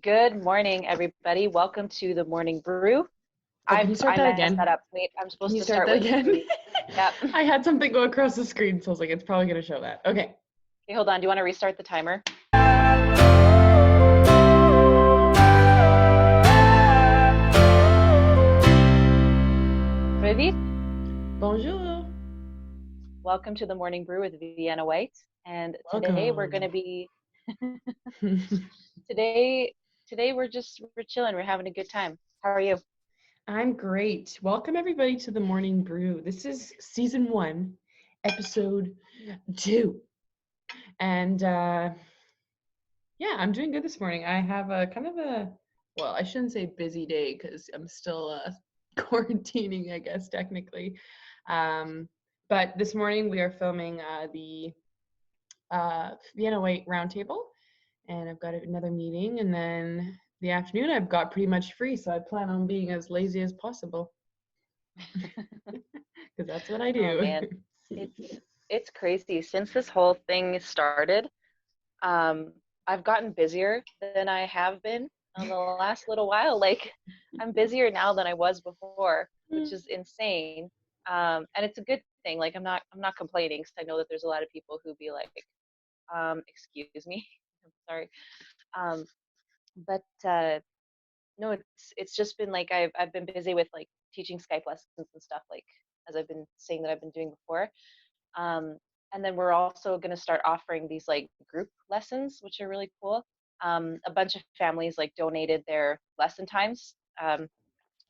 Good morning, everybody. Welcome to the Morning Brew. Oh, I can you start that messed again? that up. Wait, I'm Can supposed you to start start that with again? three. Yep. I had something go across the screen, so I was like, it's probably going to show that. Okay. Okay, hold on. Do you want to restart the timer? Ready? Bonjour. Welcome to the Morning Brew with Vienna Whyte. And today we're going to Welcome. be today we're chilling. We're having a good time. How are you? I'm great. Welcome, everybody, to the Morning Brew. This is season 1, episode 2. And yeah, I'm doing good this morning. I have a kind of well, I shouldn't say busy day because I'm still quarantining, I guess, technically. But this morning we are filming the Vienna Whyte roundtable, and I've got another meeting, and then the afternoon I've got pretty much free, so I plan on being as lazy as possible because that's what I Oh do. man, it's crazy. Since this whole thing started, um, I've gotten busier than I have been on the last little while. Like, I'm busier now than I was before, which is insane. And it's a good thing. Like, I'm not complaining because I know that there's a lot of people who be like, excuse me, I'm sorry. Um, but no, it's just been like I've been busy with like teaching Skype lessons and stuff, like as I've been saying that I've been doing before. Um, and then we're also going to start offering these like group lessons, which are really cool. A bunch of families like donated their lesson times.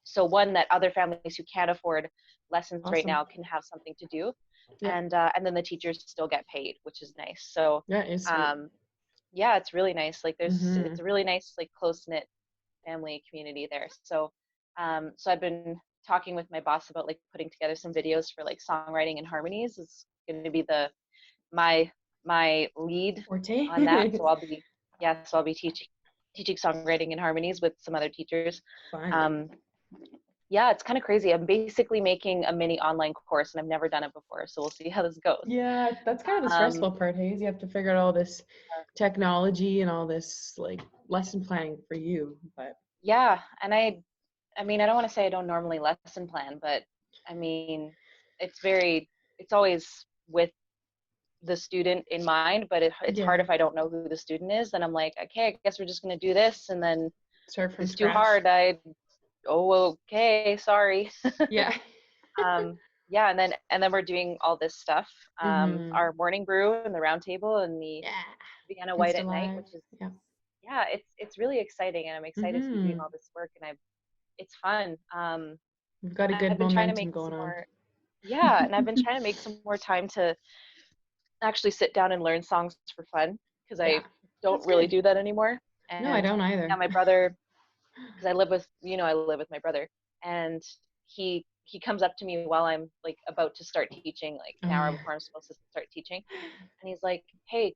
So one, that other families who can't afford lessons right Awesome. now can have something to do, Yeah. and then the teachers still get paid, which is nice. So Yeah, it's sweet. um, yeah, it's really nice. Like Mm-hmm. it's a really nice like close knit family community there. So I've been talking with my boss about like putting together some videos for like songwriting and harmonies. It's going to be my my lead Forte. on that. So I'll be teaching songwriting and harmonies with some other teachers. Fun. Um, yeah, it's kind of crazy. I'm basically making a mini online course, and I've never done it before. So we'll see how this goes. Yeah, that's kind of the Um, stressful part, Hayes. You have to figure out all this technology and all this like lesson planning for you. But yeah, and I mean, I don't want to say I don't normally lesson plan, but I mean, it's very, it's always with the student in mind, but it's hard yeah, if I don't know who the student is. Then I'm like, okay, I guess we're just going to do this. And then start if from it's too scratch. hard, okay, sorry. Yeah. um, yeah, and then we're doing all this stuff. Mm-hmm. Our morning brew and the round table and the Yeah. Vienna Whyte Insta at night, live. which is, Yeah. yeah, it's really exciting. And I'm excited to be doing Mm-hmm. all this work, and it's fun. We've got a I've good been trying to momentum make going some on. more, yeah, and I've been trying to make some more time to actually sit down and learn songs for fun, because Yeah. I don't That's really good. do that anymore. No, I And don't now either. my brother, because I live with my brother, and he comes up to me while I'm like about to start teaching, like an Oh hour yeah. before I'm supposed to start teaching, and he's like, hey,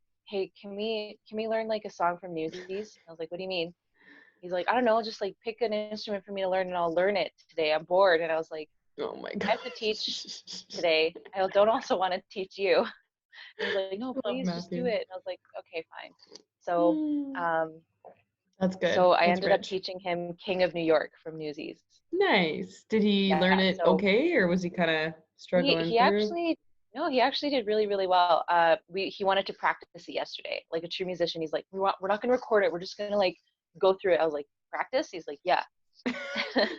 can we learn like a song from Newsies? I was like, what do you mean? He's like, I don't know, just like pick an instrument for me to learn and I'll learn it today. I'm bored. And I was like, Oh my I have to teach gosh. today. I don't also want to teach you. And he's like, no, Love please just do Matthew. it. And I was like, okay, fine. So, Mm, um, that's good. so I That's ended up rich. teaching him King of New York from Newsies. Nice. Did he learn Yeah. it So okay, or was he kind of he struggling he through? actually no, he actually did really, really well. He wanted to practice it yesterday, like a true musician. He's like, we're not going to record it. We're just going to like go through it. I was like, practice? He's like, yeah.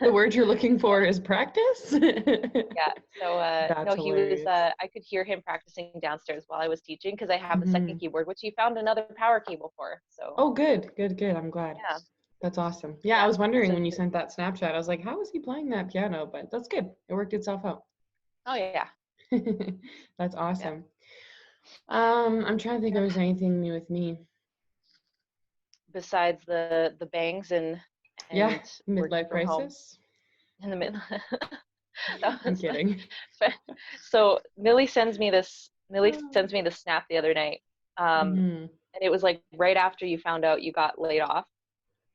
The word you're looking for is practice? Yeah. So That's no, he was. hilarious. I could hear him practicing downstairs while I was teaching because I have the second Hmm. keyboard, which he found another power cable for. So Oh, good, good, good. I'm glad. yeah, That's awesome. Yeah, I yeah. was wondering So when you sent that Snapchat, I was like, how is he playing that piano? But that's good. It worked itself out. oh yeah, That's yeah. awesome. I'm trying to think if And there's anything new with me. besides the bangs Yeah, and working midlife from home crisis. in the middle, that I'm was kidding. so Millie sends me the snap the other night, Hmm. and it was like right after you found out you got laid off.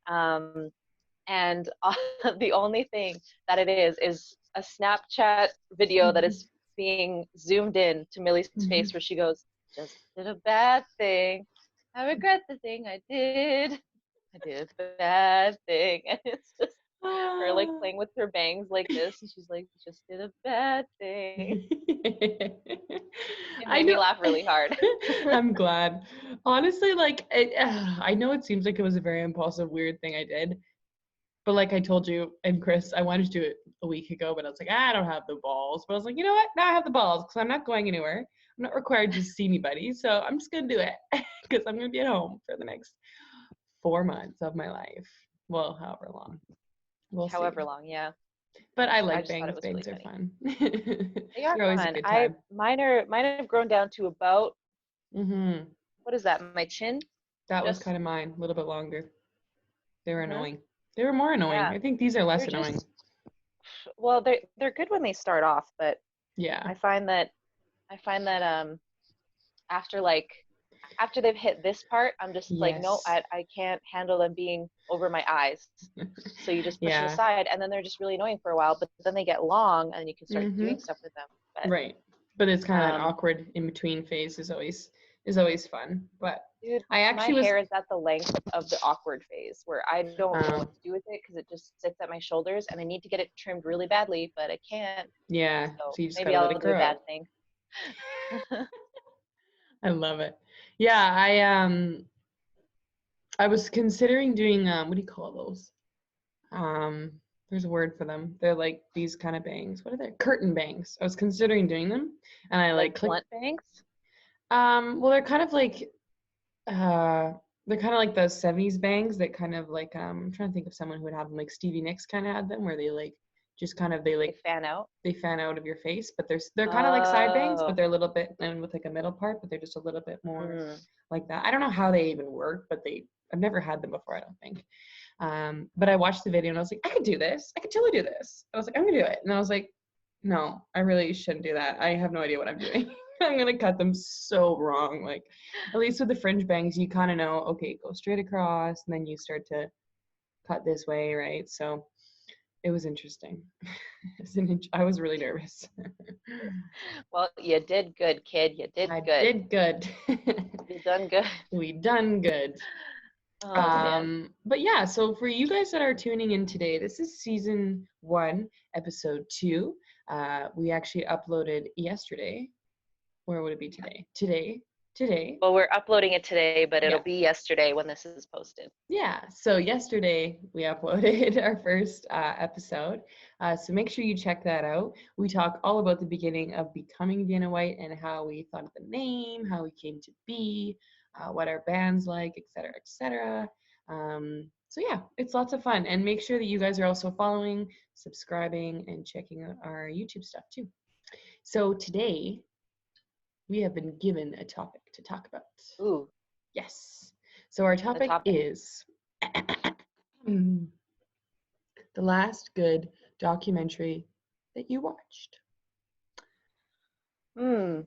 Um, and the only thing that it is a Snapchat video that is being zoomed in to Millie's face where she goes, just did a bad thing. I regret the thing I did. I did a bad thing. And it's just her like Ah. playing with her bangs like this. And she's like, just did a bad thing. It I made me know. laugh really hard. I'm glad. Honestly, like I know it seems like it was a very impulsive, weird thing I did, but like I told you and Chris, I wanted to do it a week ago, but I was like, I don't have the balls. But I was like, you know what? Now I have the balls because I'm not going anywhere. I'm not required to see anybody, so I'm just gonna do it because I'm gonna be at home for the next 4 months of my life. Well, however long. We'll see. However long, yeah. But I I like just thought it bangs. was really Bangs are funny. fun. They are They're always a fun. good I time. mine have grown down to about, Hmm. what is that? My chin? That was Just kind of mine, a little bit longer. They were hmm annoying. They were more annoying. yeah. I think these are less They're annoying. just, well, they're good when they start off, but Yeah. I find that after like after they've hit this part, I'm just like, no, Yes. I can't handle them being over my eyes. So you just push them Yeah. aside, and then they're just really annoying for a while. But then they get long, and you can start Hmm. doing stuff with them. Right. But it's kind of that Um, awkward in between phase is always fun. But Dude, I my actually was hair is at the length of the awkward phase where I don't know um what to do with it because it just sits at my shoulders, and I need to get it trimmed really badly, but I can't. yeah, So so you just maybe gotta let I'll it do a bad grow. thing. I love it. Yeah, I was considering doing what do you call those? Um, there's a word for them. They're like these kind of bangs. What are they? Curtain bangs. I was considering doing them, and I like Like clicked. blunt bangs? Well, uh, they're kind of like those '70s bangs that kind of like I'm trying to think of someone who would have them. Like Stevie Nicks kind of had them, where they like just kind of They fan out? they fan out of your face, but they're kind of like side bangs, but Oh. they're a little bit and with like a middle part, but they're just a little bit more Mm. like that. I don't know how they even work, but I've never had them before. I don't think. But I watched the video and I was like, I could do this. I could totally do this. I was like, I'm gonna do it. And I was like, no, I really shouldn't do that. I have no idea what I'm doing. I'm gonna cut them so wrong. Like, at least with the fringe bangs, you kind of know, okay, go straight across, and then you start to cut this way, right? So it was interesting. I was really nervous. Well, you did good, kid. You did I good. did good. You done good. We done good. Oh man. But yeah, so for you guys that are tuning in today, this is season 1, episode 2. We actually uploaded yesterday. Where would it be today? Today. Well, we're uploading it today, but it'll Yeah. be yesterday when this is posted. Yeah. So yesterday we uploaded our first episode. So make sure you check that out. We talk all about the beginning of becoming Vienna Whyte and how we thought of the name, how we came to be, what our band's like, et cetera, et cetera. So yeah, it's lots of fun. And make sure that you guys are also following, subscribing, and checking out our YouTube stuff too. So today we have been given a topic to talk about. Ooh, Yes. So our the topic topic. is the last good documentary that you watched. Hmm.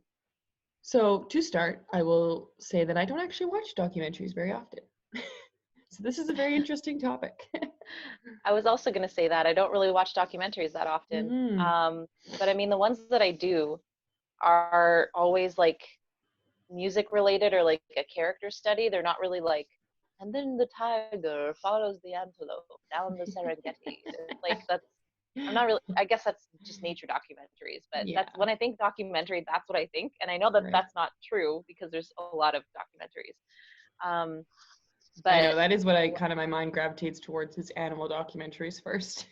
So to start, I will say that I don't actually watch documentaries very often. So this is a very interesting topic. I was also going to say that I don't really watch documentaries that often. Hmm. But I mean, the ones that I do are always like music related or like a character study. They're not really like, and then the tiger follows the antelope down the Serengeti. It's like that's, I'm not really, I guess that's just nature documentaries, but Yeah, that's when I think documentary, that's what I think. And I know that right. that's not true because there's a lot of documentaries. Um, I know but that is what I kind of my mind gravitates towards is animal documentaries first.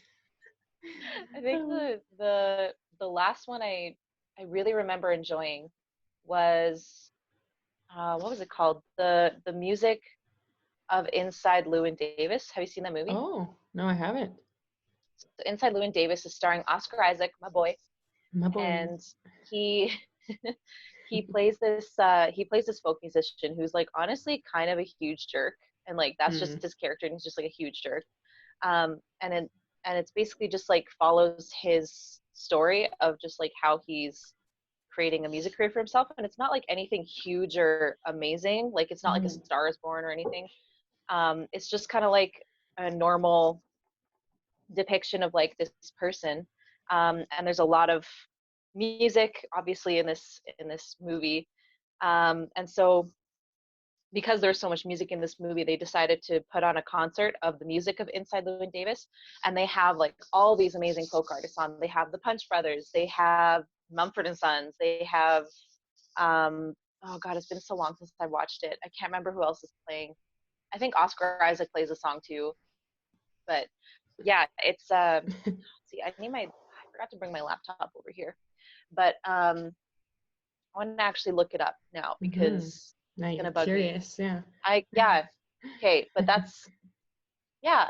I think the last one I really remember enjoying was what was it called? The music of Inside Llewyn Davis. Have you seen that movie? Oh, no, I haven't. So Inside Llewyn Davis is starring Oscar Isaac, my boy, My boy. and he he plays this folk musician who's like honestly kind of a huge jerk, and like that's Hmm. just his character, and he's just like a huge jerk. Um, and it, and it's basically just like follows his story of just like how he's creating a music career for himself, and it's not like anything huge or amazing. Like it's not like a Hmm. Star is Born or anything. It's just kind of like a normal depiction of like this person, and there's a lot of music obviously in this movie, and so because there's so much music in this movie, they decided to put on a concert of the music of Inside Llewyn Davis, and they have like all these amazing folk artists on. They have the Punch Brothers, they have Mumford and Sons, they have oh god, it's been so long since I watched it. I can't remember who else is playing. I think Oscar Isaac plays a song too. But yeah, it's see, I forgot to bring my laptop over here. But I want to actually look it up now because Now it's you're gonna bug me. curious, yeah. Yeah. Okay, but that's yeah,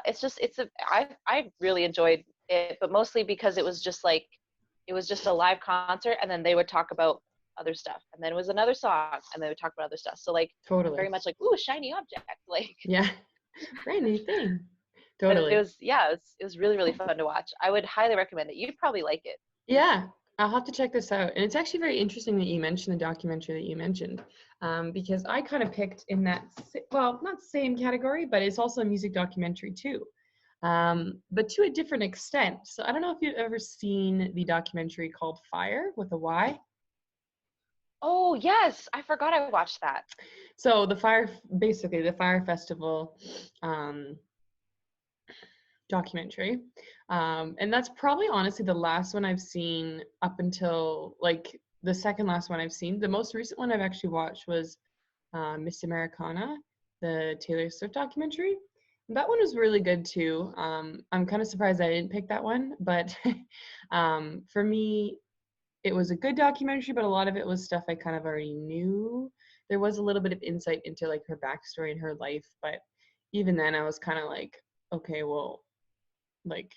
I really enjoyed it, but mostly because it was just a live concert, and then they would talk about other stuff, and then it was another song, and they would talk about other stuff. So like Totally. very much like, ooh, a shiny object, like. Yeah. Brand new thing. But Totally. it was really, really fun to watch. I would highly recommend it. You'd probably like it. Yeah, I'll have to check this out. And it's actually very interesting that you mentioned the documentary that you mentioned, because I kind of picked in that, well, not same category, but it's also a music documentary too, but to a different extent. So I don't know if you've ever seen the documentary called Fire with a Y. Oh, yes. I forgot I watched that. So basically the Fire Festival documentary. And that's probably honestly the last one I've seen up until like the second last one I've seen. The most recent one I've actually watched was Miss Americana, the Taylor Swift documentary. That one was really good too. I'm kind of surprised I didn't pick that one, but for me, it was a good documentary, but a lot of it was stuff I kind of already knew. There was a little bit of insight into like her backstory and her life, but even then I was kind of like, okay, well, like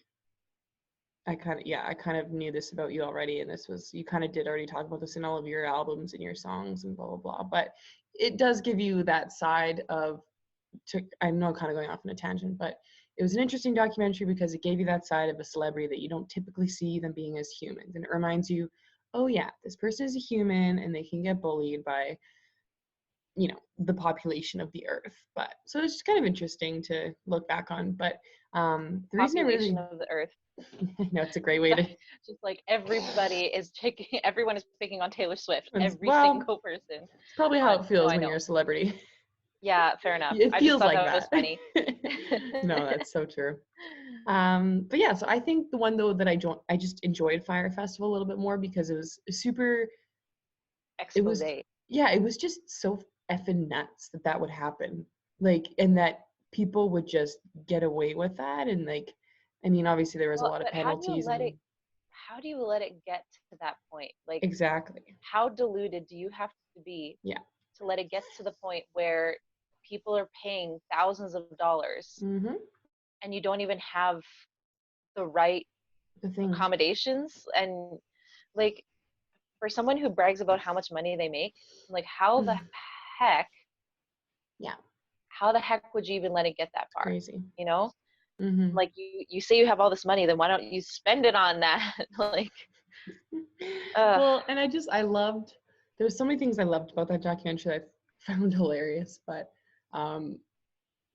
I kind of knew this about you already, and you kind of did already talk about this in all of your albums and your songs and blah blah blah. But it does give you that side of, I know I'm kind of going off on a tangent, but it was an interesting documentary because it gave you that side of a celebrity that you don't typically see them being as humans, and it reminds you, oh yeah, this person is a human and they can get bullied by the population of the earth. But so it's just kind of interesting to look back on. But the reason I Population really of the earth. it's a great way to Just like everyone is picking on Taylor Swift. Every well, single person. it's probably how it No, feels I when know. you're a celebrity. Yeah, fair enough. It I just feels thought like that was that. funny. No, that's so true. But yeah, so I think the one though that I just enjoyed Fire Festival a little bit more because it was super. It was Expose. it was just so effing nuts that would happen, like, and that people would just get away with that, and like, I mean, obviously there was a Well, lot of but penalties and how do you let it get to that point? Like, exactly. how diluted do you have to be Yeah. to let it get to the point where people are paying thousands of dollars Mm-hmm. and you don't even have the right The thing. accommodations? And like, for someone who brags about how much money they make, like, heck Yeah. how the heck would you even let it get that far? Crazy. You know, Mm-hmm. like you say you have all this money, then why don't you spend it on that? Like, Well, and I loved, there was so many things I loved about that documentary that I found hilarious, but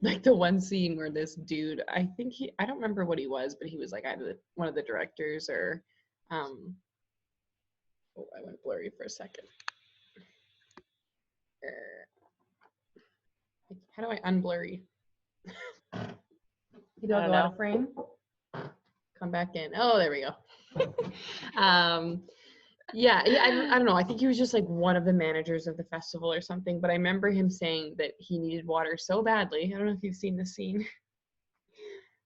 like the one scene where this dude, I don't remember what he was, but he was like either one of the directors or um oh, I went blurry for a second. How do I unblurry? Maybe I I'll don't go out know. of frame, come back in. Oh, there we go. um Yeah, I don't know. I think he was just like one of the managers of the festival or something. But I remember him saying that he needed water so badly. I don't know if you've seen the scene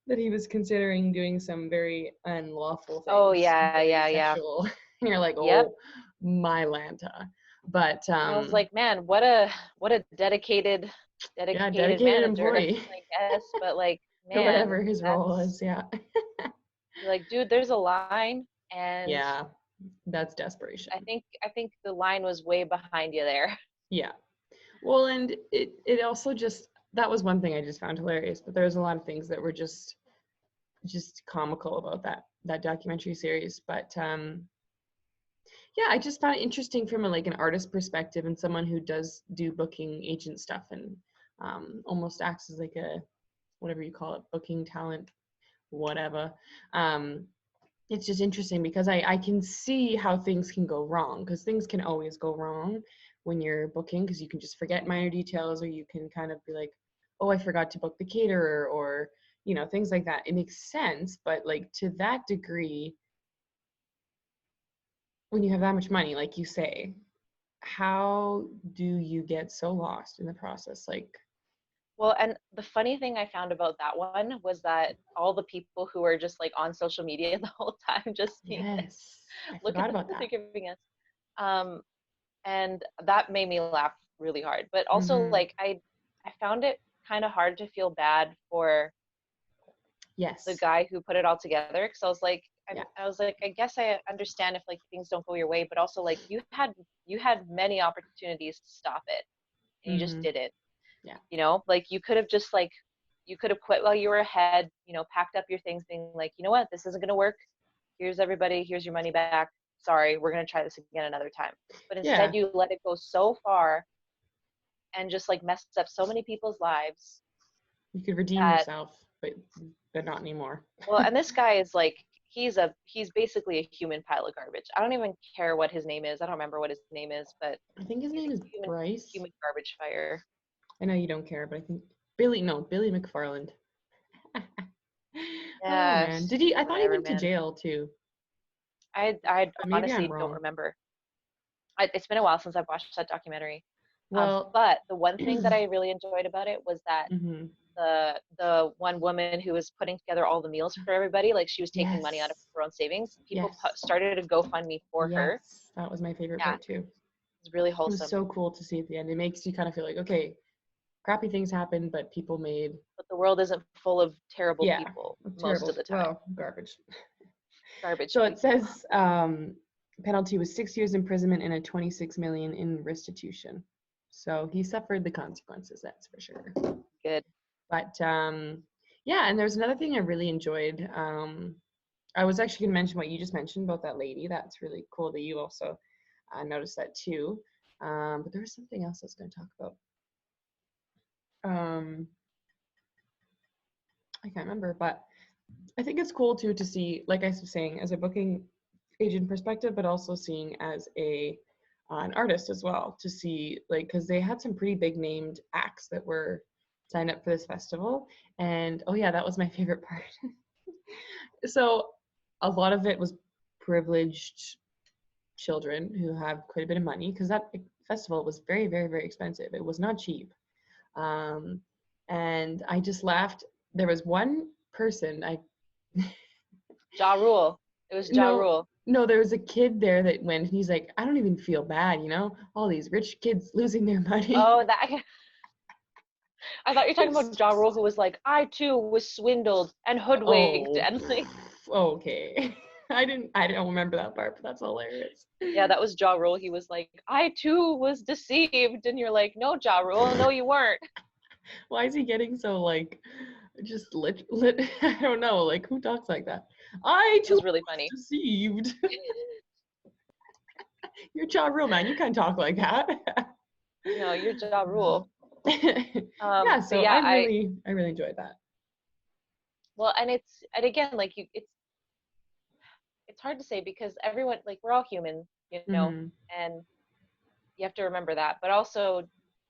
that he was considering doing some very unlawful Oh things, yeah, very yeah, yeah. sexual. And you're like, Yep. oh, my Lanta. But I was like, man, what a yeah, dedicated dedicated manager, employee I guess. But like, or man, whatever his role that's is. Yeah, like, dude, there's a line, and yeah, that's desperation. I think the line was way behind you there. Yeah. Well, and it also just, that was one thing I just found hilarious. But there was a lot of things that were just comical about that documentary series. But yeah, I just found it interesting from like an artist perspective and someone who does do booking agent stuff and almost acts as like a, whatever you call it, booking talent, whatever. It's just interesting because I can see how things can go wrong, because things can always go wrong when you're booking, because you can just forget minor details, or you can kind of be like, oh, I forgot to book the caterer, or things like that. It makes sense, but like to that degree, when you have that much money, like you say, how do you get so lost in the process? Like, Well, and the funny thing I found about that one was that all the people who were just like on social media the whole time, just being like, yes, I look at forgot about what they're that. giving us. Um, and that made me laugh really hard. But also, Mm-hmm. like, I found it kind of hard to feel bad for the Yes. guy who put it all together, because Yeah. I was like, I guess I understand if like things don't go your way, but also like you had many opportunities to stop it, and you just Mm-hmm. didn't. Yeah. Like you could have just like you could have quit while you were ahead. Packed up your things, being like, you know what, this isn't gonna work. Here's everybody. Here's your money back. Sorry, we're gonna try this again another time. But Yeah. instead, you let it go so far and just like messed up so many people's lives You could redeem that yourself, but not anymore. well, and this guy is like he's basically a human pile of garbage. I don't even care what his name is. I don't remember what his name is, but I think his he's name is a Bryce. human garbage fire. I know you don't care, but I think Billy McFarland. Oh man, Yes, did he? I thought he whatever, went to man. jail too, I but maybe I'm honestly don't wrong. remember. It's been a while since I've watched that documentary. Well, But the one thing that I really enjoyed about it was that hmm the one woman who was putting together all the meals for everybody, like she was taking money out of yes, her own savings. People yes, started a GoFundMe for her. yes. That was my favorite Yeah, part too. it's really It was wholesome. so cool to see at the end. It makes you kind of feel like, okay, crappy things happen, but people made, But the world isn't full of terrible yeah, people most terrible, of the time. well, garbage. Garbage So it people. says penalty was 6 years imprisonment and a 26 million in restitution. So he suffered the consequences, that's for sure. Good. But yeah, and there's another thing I really enjoyed. I was actually going to mention what you just mentioned about that lady. That's really cool that you also noticed that too. But there was something else I was going to talk about. Um, I can't remember, but I think it's cool too to see, like I was saying, as a booking agent perspective, but also seeing as an artist as well, to see like, because they had some pretty big named acts that were signed up for this festival, and oh yeah, that was my favorite part. So a lot of it was privileged children who have quite a bit of money, because that festival was very, very, very expensive. It was not cheap. Um, and I just laughed. There was one person I Ja Rule. It was Ja no, Rule. no, there was a kid there that went, and he's like, I don't even feel bad, all these rich kids losing their money. Oh, that I thought you were talking about It's Ja Rule, who was like, I too was swindled and hoodwinked, oh, and like, okay. I don't remember that part, but that's hilarious. yeah, that was Ja Rule. He was like, I too was deceived, and you're like, no, Ja Rule, no, you weren't. Why is he getting so like just lit? I don't know, like who talks like that? I It too was really was funny. deceived. You're Ja Rule, man. You can't talk like that. No, you're Ja Rule. Yeah, But so yeah, I really enjoyed that. well, and again, like it's hard to say because everyone, like, we're all human, Hmm. and you have to remember that. But also,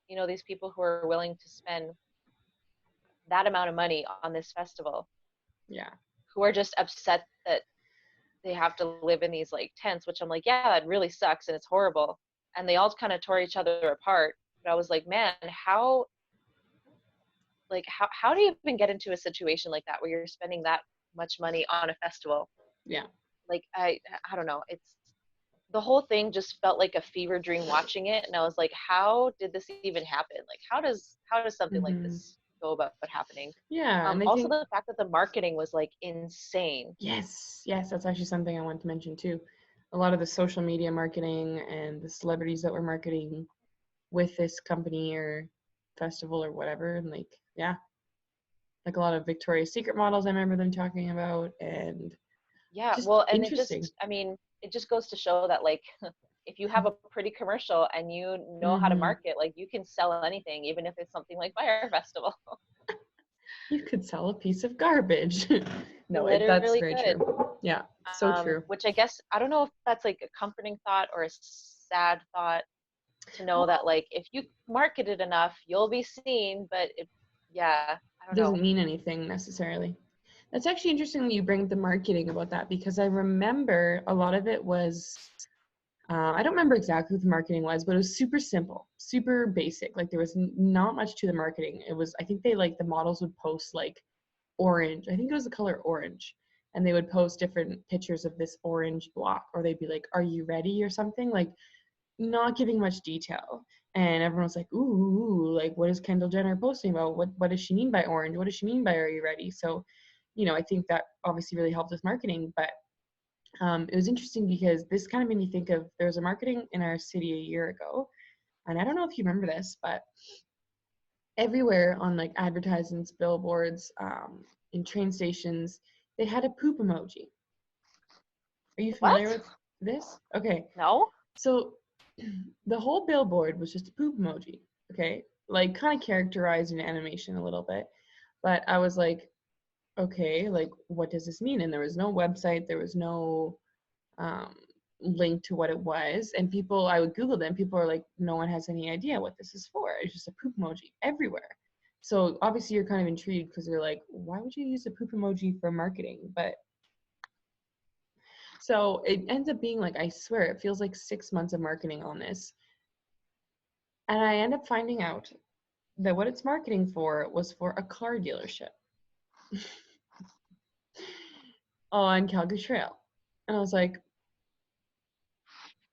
these people who are willing to spend that amount of money on this festival, Yeah. who are just upset that they have to live in these like tents, which I'm like, yeah, that really sucks and it's horrible. And they all kind of tore each other apart. But I was like, man, how do you even get into a situation like that where you're spending that much money on a festival? Yeah. Like I don't know. It's the whole thing just felt like a fever dream watching it, and I was like, how did this even happen? Like how does something like Hmm. this go about happening? Yeah, and I Also think the fact that the marketing was like insane. yes, yes, that's actually something I wanted to mention too. A lot of the social media marketing and the celebrities that were marketing with this company or festival or whatever, and like yeah, like a lot of Victoria's Secret models I remember them talking about, and Yeah, just well, and interesting. I mean, it just goes to show that like if you have a pretty commercial and you know how to Hmm. market, like you can sell anything, even if it's something like Fire Festival. You could sell a piece of garbage. You No, that's literally very could. true. Yeah, so true. Which I guess I don't know if that's like a comforting thought or a sad thought. to know Well, that like if you market it enough, you'll be seen. But yeah, I don't know. doesn't mean anything necessarily. That's actually interesting that you bring up the marketing about that, because I remember a lot of it was, I don't remember exactly what the marketing was, but it was super simple, super basic. Like there was not much to the marketing. It was, I think they like the models would post like orange. I think it was the color orange. And they would post different pictures of this orange block, or they'd be like, "Are you ready?" or something, like not giving much detail. And everyone was like, "Ooh, like what is Kendall Jenner posting about? What does she mean by orange? What does she mean by are you ready?" So, I think that obviously really helped with marketing. But it was interesting because this kind of made me think of, there was a marketing in our city a year ago, and I don't know if you remember this, but everywhere on like advertisements, billboards, in train stations, they had a poop emoji. Are you familiar What? with this? Okay, No? so the whole billboard was just a poop emoji. Okay, like kind of characterized in animation a little bit, but I was like, okay, like what does this mean? And there was no website, there was no um, link to what it was. And people, I would Google them, people are like, no one has any idea what this is for. It's just a poop emoji everywhere. So obviously you're kind of intrigued because you're like, why would you use a poop emoji for marketing? But so it ends up being like, I swear, it feels like 6 months of marketing on this. And I end up finding out that what it's marketing for was for a car dealership on Calgary Trail. And I was like,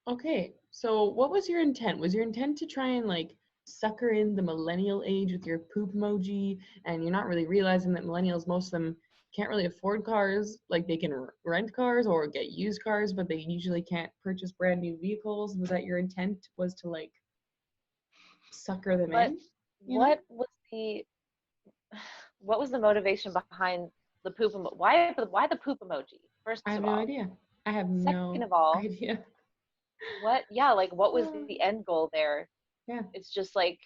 okay, so what was your intent? Was your intent to try and like sucker in the millennial age with your poop emoji, and you're not really realizing that millennials, most of them can't really afford cars, like they can rent cars or get used cars, but they usually can't purchase brand new vehicles? Was that your intent, was to like sucker them But in, you know? what was the what was the motivation behind the poop why the poop emoji, I first have of no all? idea. I have Second no of all, idea. what was the end goal there? Yeah, It's just like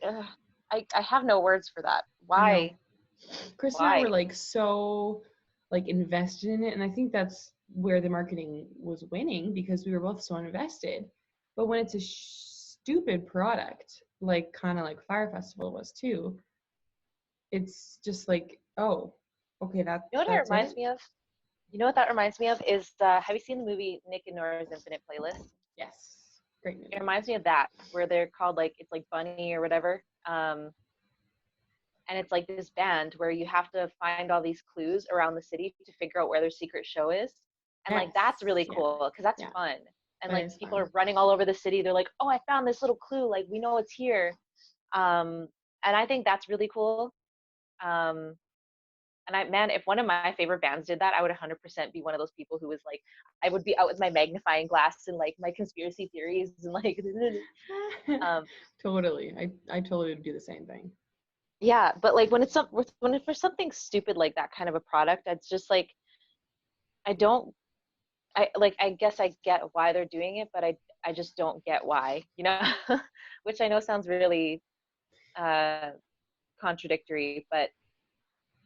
ugh, I have no words for that. I know. Why? Chris and I were Why? like so like invested in it, and I think that's where the marketing was winning, because we were both so invested. But when it's a stupid product, like kind of like Fire Festival was too, it's just like, oh, okay, You know what it that's reminds it. me of? You know what that reminds me of is have you seen the movie Nick and Nora's Infinite Playlist? Yes, great It movie. reminds me of that, where they're called like it's like Bunny or whatever. And it's like this band where you have to find all these clues around the city to figure out where their secret show is. And like Yes, that's really yeah, cool because that's yeah, fun. And that like is people fun. are running all over the city. They're like, "Oh, I found this little clue. Like we know it's here." Um, and I think that's really cool. Um, and man, if one of my favorite bands did that, I would 100% be one of those people who was like, I would be out with my magnifying glass and like my conspiracy theories and like, um, Totally, I totally would do the same thing. yeah. But like when it's for something stupid like that kind of a product, it's just like I don't I guess I get why they're doing it, but I just don't get why, which I know sounds really uh contradictory, but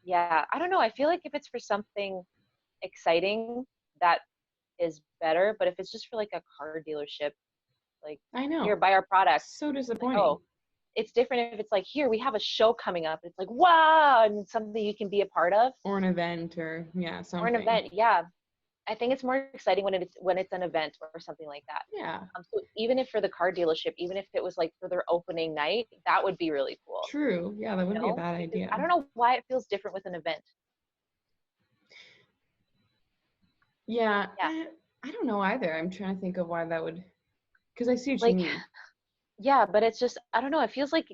yeah, I don't know. I feel like if it's for something exciting, that is better, but if it's just for like a car dealership, like I here, know, buy our product, so it's like, disappointing. oh, it's different if it's like here we have a show coming up. It's like wow, and it's something you can be a part of, Or an event, or yeah, or an something. event. Yeah, I think it's more exciting when it's an event or something like that. Yeah, So even if for the car dealership, even if it was like for their opening night, that would be really cool, true. Yeah, that wouldn't be a bad because idea. I don't know why it feels different with an event. Yeah, Yeah, I don't know either. I'm trying to think of why that would, because I see what you like mean. yeah, but it's just I don't know. It feels like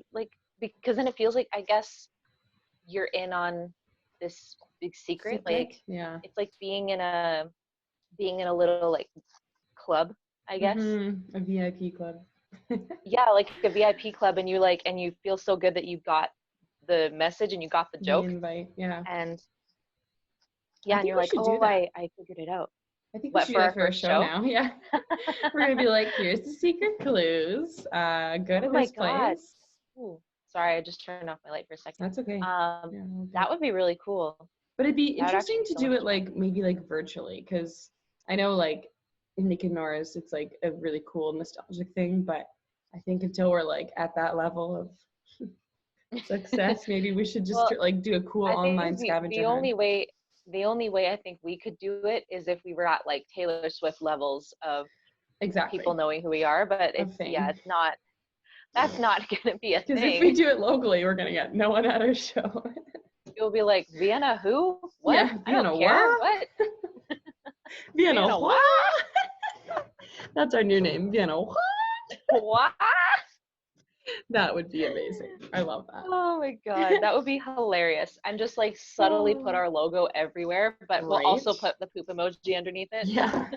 because then it feels like I guess you're in on this big secret. Like Secret? Yeah. it's like being in a little like club, I guess. A VIP club. Yeah, like a VIP club, and you feel so good that you got the message and you got the The joke, invite. Yeah. and I yeah, and think you're we like, should do oh, that. I figured it out. I think we What should do for that our for our first show show? now. Yeah. We're gonna be like, here's the secret clues. Go to Oh my this God. place. Ooh, sorry, I just turned off my light for a second. That's okay. Um, Yeah, all good. that would be really cool. But it'd be That would interesting actually be to so do much it fun. like maybe like virtually, because I know like Nick and Nora's, it's like a really cool nostalgic thing. But I think until we're like at that level of success, maybe we should just Well, like do a cool I online think scavenger the hunt. only way I think we could do it is if we were at like Taylor Swift levels of people Exactly. knowing who we are, but Of fame. it's not, that's not going to be a Because if we thing. do it locally, we're gonna get no one at our show. You'll be like, Vienna who? What? Yeah, I don't Vienna care. what? What? Vienna Vienna what? what? That's our new name, Vienna what? What? That would be amazing. I love that. Oh my God, that would be hilarious. And just like subtly put Oh, our logo everywhere, but we'll right? also put the poop emoji underneath it. Yeah.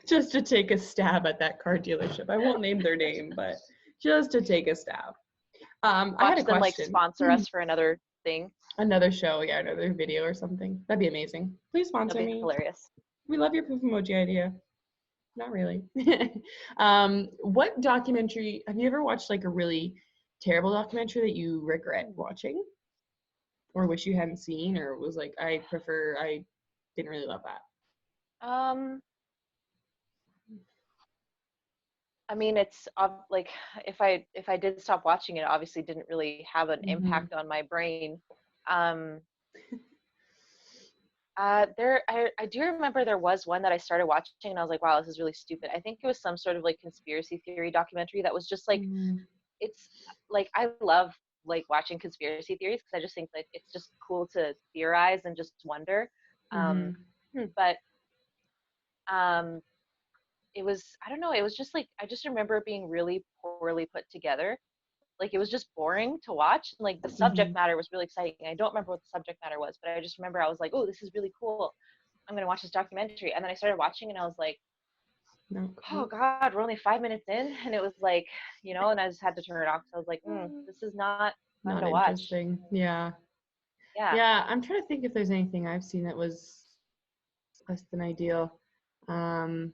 Just to take a stab at that car dealership. I won't name their name, but just to take a stab. I had a Watch them like question. sponsor us for another thing. Another show, yeah, another video or something. That'd be amazing. Please sponsor That'd be me. hilarious. We love your poof emoji idea. Not really. What documentary have you ever watched, like a really terrible documentary that you regret watching or wish you hadn't seen, or was like I didn't really love that? Um, I mean, it's like if I did stop watching it, it obviously didn't really have an Mm-hmm. impact on my brain. Um, I do remember there was one that I started watching and I was like, wow, this is really stupid. I think it was some sort of like conspiracy theory documentary that was just like, Mm-hmm. it's like I love like watching conspiracy theories because I just think that it's just cool to theorize and just wonder. Um, Mm-hmm. but um, it was, I don't know, it was just like I just remember it being really poorly put together. Like it was just boring to watch. Like the Mm-hmm. subject matter was really exciting. I don't remember what the subject matter was, but I just remember I was like, oh, this is really cool. I'm gonna watch this documentary. And then I started watching and I was like, No, oh cool. God, we're only 5 minutes in. And it was like, and I just had to turn it off. So I was like, this is not fun Not to watch. interesting. Yeah. Yeah. Yeah, I'm trying to think if there's anything I've seen that was less than ideal. Um,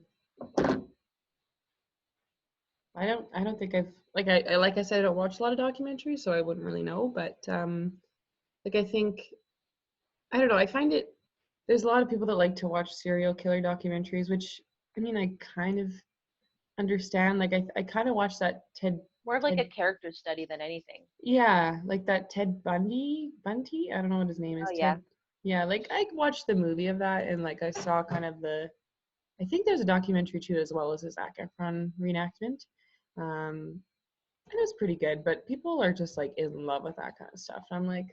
I don't think I've like I said, I don't watch a lot of documentaries, so I wouldn't really know. But like I think I don't know. I find it there's a lot of people that like to watch serial killer documentaries, which I mean I kind of understand. Like I kind of watched that More of like a Ted character study than anything. yeah, like that Ted Bundy. I don't know what his name Oh is. yeah. Ted. Yeah, like I watched the movie of that, and like I saw kind of I think there's a documentary too, as well as a Zac Efron reenactment. Um, it was pretty good, but people are just like in love with that kind of stuff. I'm like,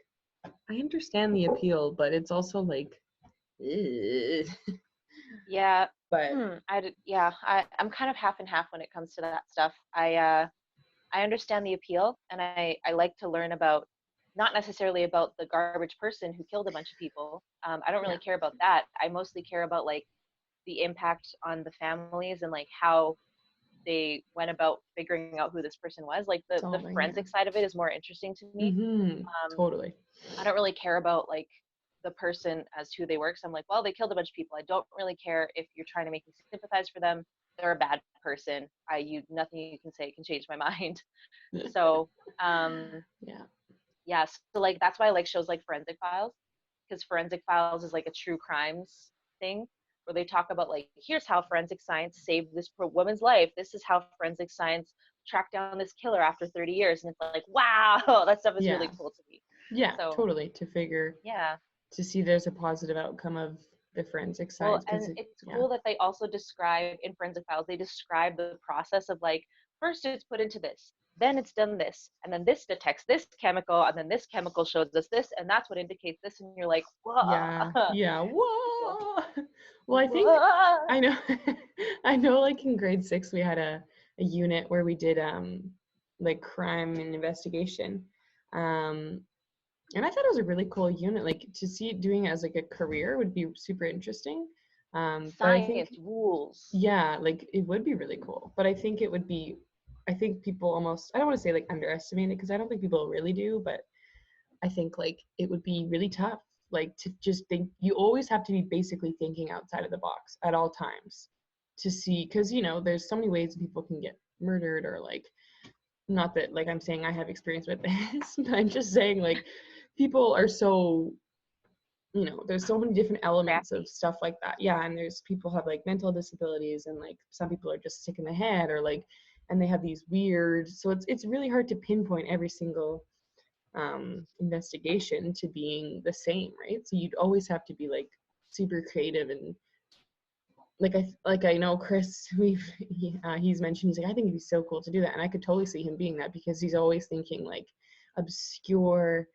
I understand the appeal, but it's also like, ugh. Yeah. But I'm kind of half and half when it comes to that stuff. I understand the appeal and I like to learn about not necessarily about the garbage person who killed a bunch of people. I don't really yeah, care about that. I mostly care about like the impact on the families and like how they went about figuring out who this person was. Like the solving, yeah. forensic side of it is more interesting to me. Mm-hmm. Um, Totally. I don't really care about like the person as who they were. So I'm like, well, they killed a bunch of people. I don't really care if you're trying to make me sympathize for them. They're a bad person. Nothing you can say can change my mind. So Yeah. yeah, so like that's why I like shows like Forensic Files, because Forensic Files is like a true crimes thing where they talk about like here's how forensic science saved this poor woman's life. This is how forensic science tracked down this killer after 30 years, and it's like wow, that stuff is Yeah. really cool to me. Yeah, So totally. yeah, To see there's a positive outcome of the forensic well, science, and because it's yeah. cool that they also describe in Forensic Files, they describe the process of like, first it's put into this, then it's done this, and then this detects this chemical, and then this chemical shows us this, and that's what indicates this, and you're like, whoa, Yeah, yeah. cool. Whoa. Well, I think Whoa. I know I know like in grade 6 we had a unit where we did like crime and investigation. Um and I thought it was a really cool unit. Like to see it doing it as like a career would be super interesting. But I think Science rules. yeah, like it would be really cool. But I think it would be I think people almost I don't want to say like underestimate it because I don't think people really do, but I think like it would be really tough, like to just think you always have to be basically thinking outside of the box at all times to see, because there's so many ways people can get murdered or like not that like I'm saying I have experience with this, but I'm just saying like people are so you know, there's so many different elements of crafty. stuff like that. Yeah, and there's people have like mental disabilities, and like some people are just sick in the head, or like, and they have these weird. So it's really hard to pinpoint every single investigation to being the same, right? So you'd always have to be like super creative. And I know Chris, he's mentioned, he's like, I think it'd be so cool to do that, and I could totally see him being that, because he's always thinking like obscure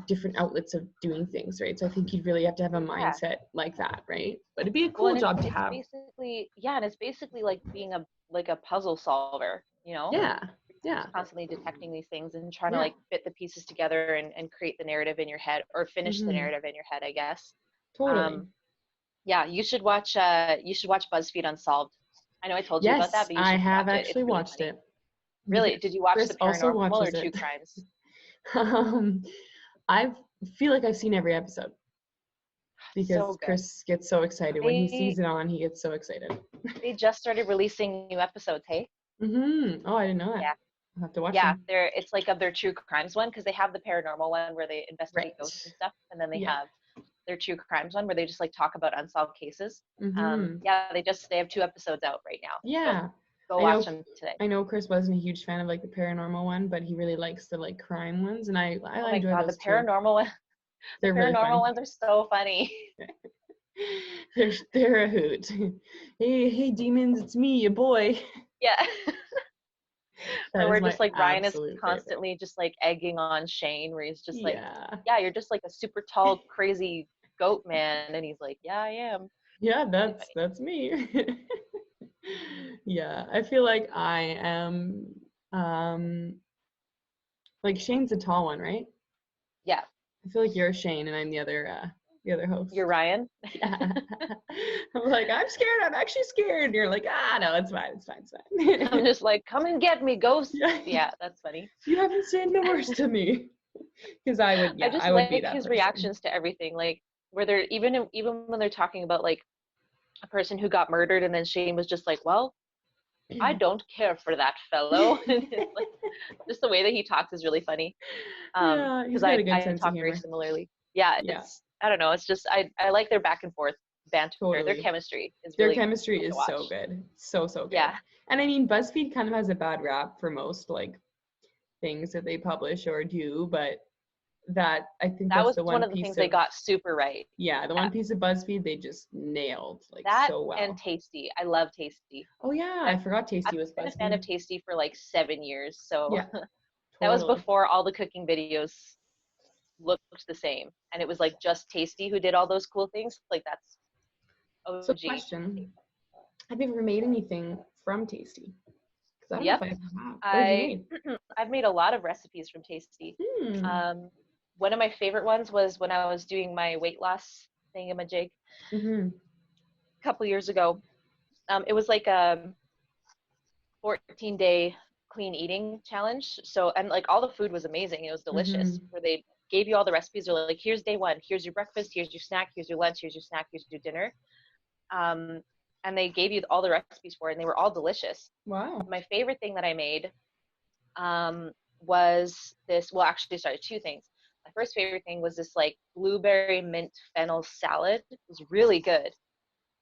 different outlets of doing things, right? So I think you'd really have to have a Yeah. mindset like that, right? But it'd be a Well, cool and job to it's have. basically, yeah, and it's basically like being a puzzle solver, you know? Yeah, yeah, Just constantly detecting these things and trying to yeah, like fit the pieces together and create the narrative in your head, or finish the hmm, narrative in your head, I guess. totally. Um, yeah, you should watch BuzzFeed Unsolved. I know I told you about that, Yes, but you I should have watch it. It's actually really watched funny. it Really? because Did you watch Chris the also paranormal or watches true it. crimes? um, I feel like I've seen every episode So because good. Chris gets so excited when he sees They it on. He gets so excited. they just started releasing new episodes, hey? Oh, I didn't know that. Yeah. I'll have to watch Yeah, them. it's like of their true crimes one, because they have the paranormal one where they investigate Right. ghosts and stuff, and then they Yeah. have their true crimes one where they just like talk about unsolved cases. Mm-hmm. Yeah, they have 2 episodes out right now, so Yeah. go I watch know them today. I know Chris wasn't a huge fan of like the paranormal one, but he really likes the like crime ones, and Oh I my enjoy god, those too. the They're really paranormal funny. ones are so funny. They're a hoot. Hey demons, it's me, your boy. Yeah. That Or is we're my just like Ryan is absolute favorite. constantly just like egging on Shane, where he's just like, Yeah. yeah, you're just like a super tall, crazy goat man, and he's like, yeah, I am. Yeah, Really funny. that's me. Yeah, I feel like I am um like Shane's a tall one, right? Yeah, I feel like you're Shane and I'm the other you're host. Ryan. Yeah. I'm like, I'm scared. I'm actually scared. And you're like, no, it's fine. It's fine. It's I'm fine. just like, come and get me, ghosts. Yeah. Yeah, that's funny. You haven't said the worst to me. Because I just I would be like that his person. reactions to everything, like where they're even when they're talking about like a person who got murdered, and then Shane was just like, well, I don't care for that fellow. And it's like just the way that he talks is really funny. Yeah, he's Because got a good I sense of talk very humor. similarly. Yeah, Yeah, it's I don't know. It's just I like their back and forth banter. Their totally. chemistry is Their really chemistry fun to is so watch. good. So, so good. Yeah, And I mean, BuzzFeed kind of has a bad rap for most like things that they publish or do, but that I think that that's was the one one of the piece things they of, got super right. yeah, the Yeah, one piece of BuzzFeed they just nailed like that so and well. Tasty. I love Tasty. Oh yeah, I I've forgot I've Tasty was been a fan of BuzzFeed. Tasty for like 7 years, so Yeah, that was totally. before all the cooking videos looked the same, and it was like just Tasty who did all those cool things. Like that's So OG. question, have you ever made anything from Tasty? Because I don't know if Yep, I have. What have you I made? I've made a lot of recipes from Tasty. Hmm. Um, one of my favorite ones was when I was doing my weight loss thingamajig Mm-hmm. a couple years ago. It was like a 14-day clean eating challenge. So, and like all the food was amazing. It was Mm-hmm. delicious. Where they gave you all the recipes. They're like, here's day one. Here's your breakfast. Here's your snack. Here's your lunch. Here's your snack. Here's your dinner. Um, and they gave you all the recipes for it, and they were all delicious. Wow. My favorite thing that I made um, was this. Well, actually, sorry, two things. My first favorite thing was this like blueberry mint fennel salad. It was really good,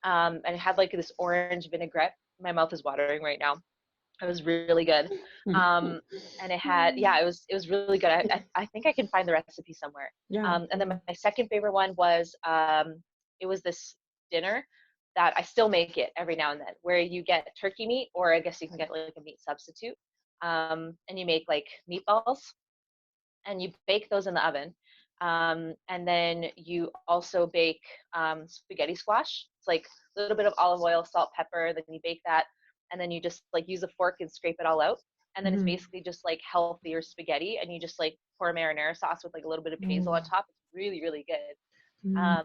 and it had like this orange vinaigrette. My mouth is watering right now. It was really good, and it had yeah, it was really good. I think I can find the recipe somewhere. Yeah, And then totally. my second favorite one was it was this dinner that I still make it every now and then, where you get turkey meat, or I guess you can get like a meat substitute, and you make like meatballs, and you bake those in the oven. And then you also bake spaghetti squash. It's like a little bit of olive oil, salt, pepper. Then you bake that, and then you just like use a fork and scrape it all out. And then it's Mm-hmm. basically just like healthier spaghetti, and you just like pour marinara sauce with like a little bit of basil on Oh, top. It's really really good. mm,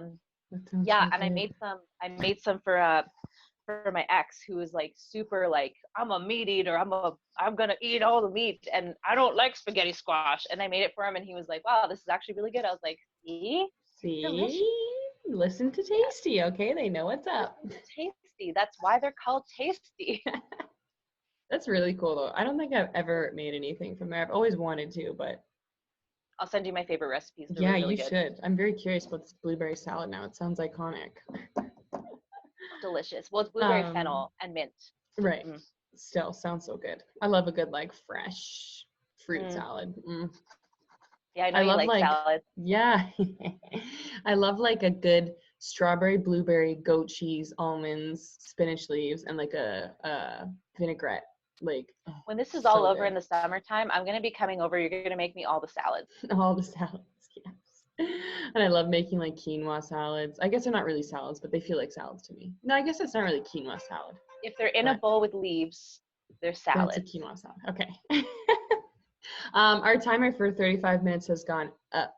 that sounds Yeah, so and good. I made some for my ex, who was like super like, I'm a meat eater, I'm gonna eat all the meat, and I don't like spaghetti squash. And I made it for him, and he was like, wow, this is actually really good. I was like, see, delicious. See? Listen to Yeah, Tasty, okay? They know what's up. listen to Tasty. That's why they're called Tasty. That's really cool though. I don't think I've ever made anything from there. I've always wanted to, but I'll send you my favorite recipes. They're Yeah, really, really you good. should. I'm very curious about this blueberry salad now. It sounds iconic. Delicious. Well, it's blueberry Um, fennel and mint. right. Mm. Still sounds so good. I love a good like fresh fruit Mm. salad. Mm. Yeah, I know I you love like like salads. yeah. I love like a good strawberry, blueberry, goat cheese, almonds, spinach leaves, and like a vinaigrette. Like oh, When this is all so over good. in the summertime, I'm gonna be coming over. You're gonna make me all the salads. All the salads, yes. And I love making like quinoa salads. I guess they're not really salads, but they feel like salads to me. No, I guess it's not really quinoa salad, If they're in a but bowl with leaves, they're then it's a salads. quinoa salad. Okay. Our timer for 35 minutes has gone up,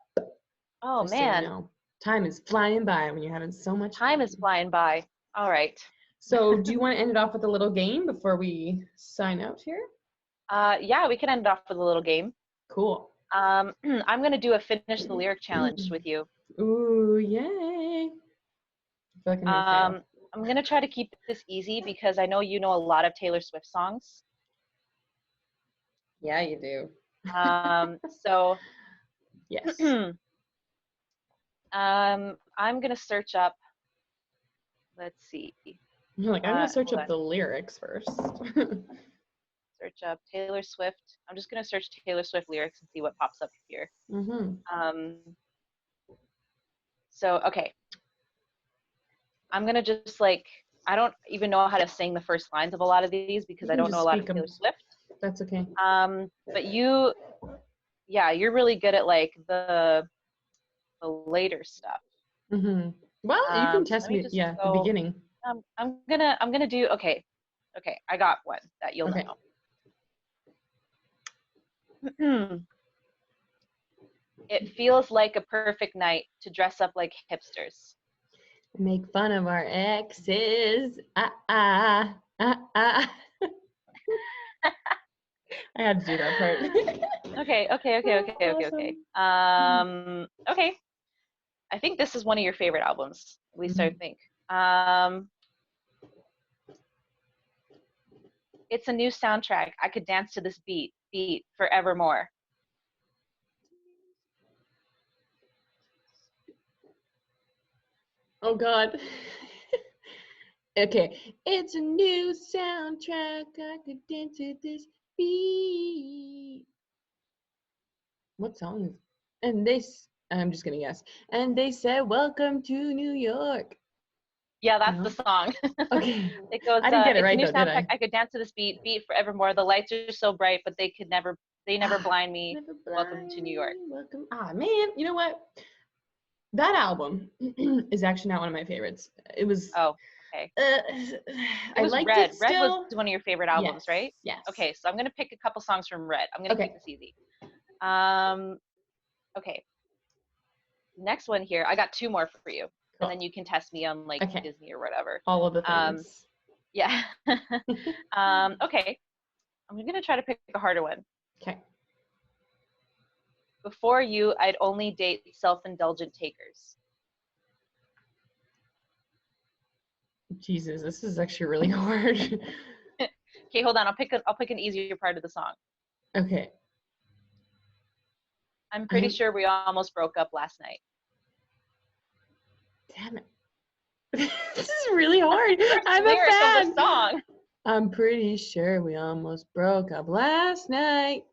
Oh just so you man, know. Time is flying by when you're having so much time is fun. flying by. All right. So, do you want to end it off with a little game before we sign out here? Yeah, we can end it off with a little game. Cool. I'm gonna do a finish the lyric challenge with you. Ooh, yay. I feel like I'm going to fail. I'm gonna try to keep this easy because I know you know a lot of Taylor Swift songs. Yeah, you do. So Yes. I'm gonna search up. Let's see. You're like, I'm going to search Hold up on. the lyrics first. Search up Taylor Swift. I'm just gonna search Taylor Swift lyrics and see what pops up here. Mm-hmm. So okay, I'm gonna just like I don't even know how to sing the first lines of a lot of these because You I can don't know just a lot speak of them. Taylor Swift. That's okay. But you, yeah, you're really good at like the later stuff. Mm-hmm. Well, you can So test let me me. just Yeah, the go. beginning. I'm gonna do okay. Okay, I got one that you'll Okay. know. It feels like a perfect night to dress up like hipsters. Make fun of our exes. Ah. I had to do that part. Okay. Awesome. Okay. I think this is one of your favorite albums. At least I Mhm. think. It's a new soundtrack. I could dance to this beat forevermore. Oh God. Okay. It's a new soundtrack. I could dance to this beat. What song is? And I'm just gonna guess. And they said, "Welcome to New York." Yeah, that's the No. song. Okay. It goes, I didn't get it it's a right new though, did soundtrack. I? I could dance to this beat forevermore. The lights are so bright, but they never blind me. Never Welcome to blind New York. me. Welcome. Ah, man. You know what? That album is actually not one of my favorites. It was. Oh, okay. Uh, It I was liked Red. it Red was still. one of your favorite albums, Yes. right? Yes. Okay, so I'm gonna pick a couple songs from Red. I'm gonna keep Okay. this easy. Um, okay. Next one here. I got two more for you, and Cool. then you can test me on like Okay. Disney or whatever. All of the Um, things. yeah. Okay. I'm gonna try to pick a harder one. Okay. Before you, I'd only date self-indulgent takers. Jesus, this is actually really hard. Okay, hold on. I'll pick an easier part of the song. Okay. I'm pretty I'm. sure we almost broke up last night. Damn it. This is really hard. First I'm a lyric of the fan. song. I'm pretty sure we almost broke up last night.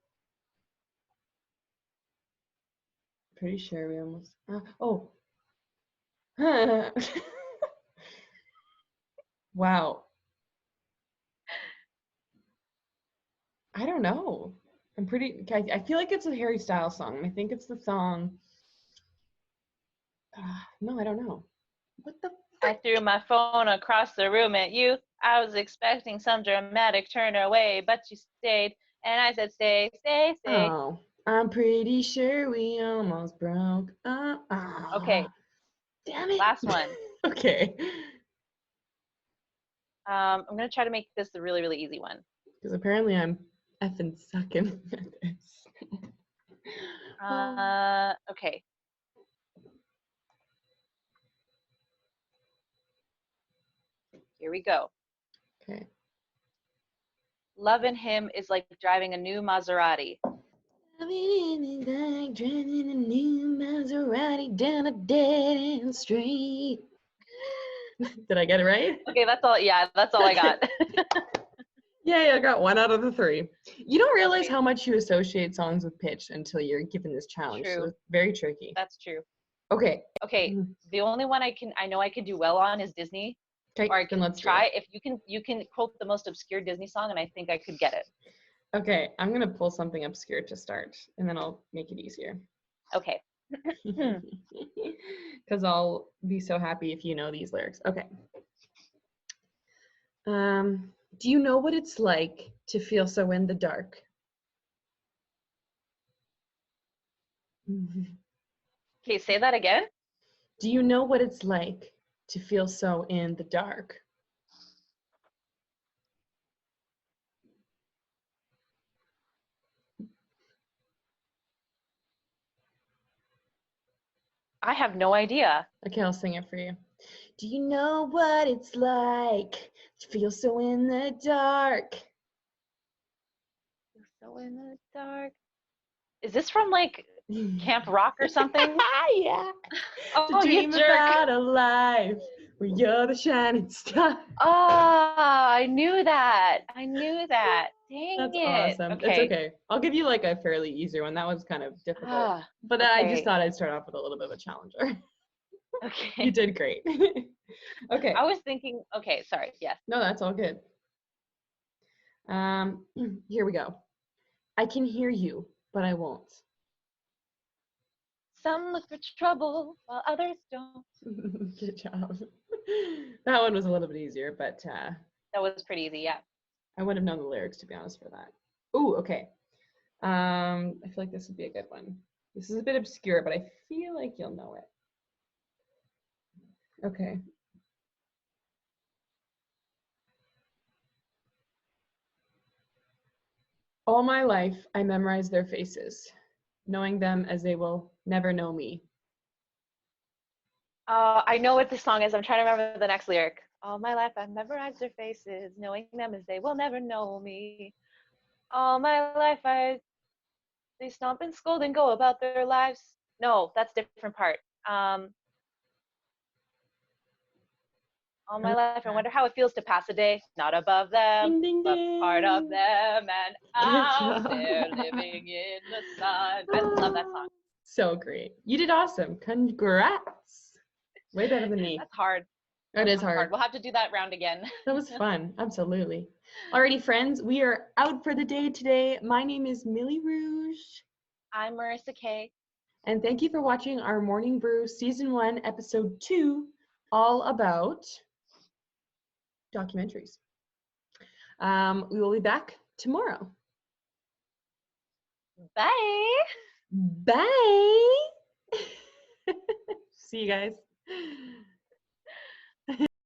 Pretty sure we almost. Oh. Wow. I don't know. I feel like it's a Harry Styles song. I think it's the song. No, I don't know. What the I frick? threw my phone across the room at you. I was expecting some dramatic turn away, but you stayed. And I said, stay, stay, stay. Oh, I'm pretty sure we almost broke. Okay, Damn it. last one. Okay. I'm going to try to make this the really, really easy one. Because apparently I'm effing sucking at this. Okay. Here we go. Okay. Loving him is like driving a new Maserati. Like driving a new Maserati down a dead end street. Did I get it right? Okay, that's all. Yeah, that's all I got. Yeah, I got 1 out of the 3. You don't realize Okay, how much you associate songs with pitch until you're given this challenge. So true. it's very tricky. That's true. Okay. Okay, the only one I know I could do well on is Disney, or Okay, I then can let's do try. it. If you can quote the most obscure Disney song, and I think I could get it. Okay, I'm gonna pull something obscure to start, and then I'll make it easier. Okay. Because I'll be so happy if you know these lyrics. Okay. Do you know what it's like to feel so in the dark? Okay, say that again. Do you know what it's like to feel so in the dark? I have no idea. Okay, I'll sing it for you. Do you know what it's like to feel so in the dark? So in the dark. Is this from like Camp Rock or something? Yeah. To Oh, you dream jerk. about a life where you're the shining star. Ah, I knew that. I knew that. Dang That's it. awesome. It's Okay. okay. I'll give you like a fairly easier one. That was kind of difficult. Ah, But I just okay. thought I'd start off with a little bit of a challenger. You Okay. did great. Okay. I was thinking, okay, sorry. Yes. No, that's all good. Here we go. I can hear you, but I won't. Some look for trouble while others don't. Good job. That one was a little bit easier, but That was pretty easy. Yeah. I wouldn't have known the lyrics to be honest for that. Ooh, okay. I feel like this would be a good one. This is a bit obscure, but I feel like you'll know it. Okay. All my life, I memorized their faces, knowing them as they will never know me. I know what this song is. I'm trying to remember the next lyric. All my life I've memorized their faces, knowing them as they will never know me. All my life they stomp and scold and go about their lives. No, that's a different part. Um, all my life I wonder how it feels to pass a day not above them, Ding, ding, but part of ding. them and Good out job. there living in the sun. I love that song. So great. You did awesome. Congrats. Way better than me. That's hard. It is That's hard. hard. We'll have to do that round again. That was fun. Absolutely. Alrighty, friends, we are out for the day today. My name is Millie Rouge. I'm Marissa Kay. And thank you for watching our Morning Brew Season 1, Episode 2, all about documentaries. We will be back tomorrow. Bye. Bye. See you guys.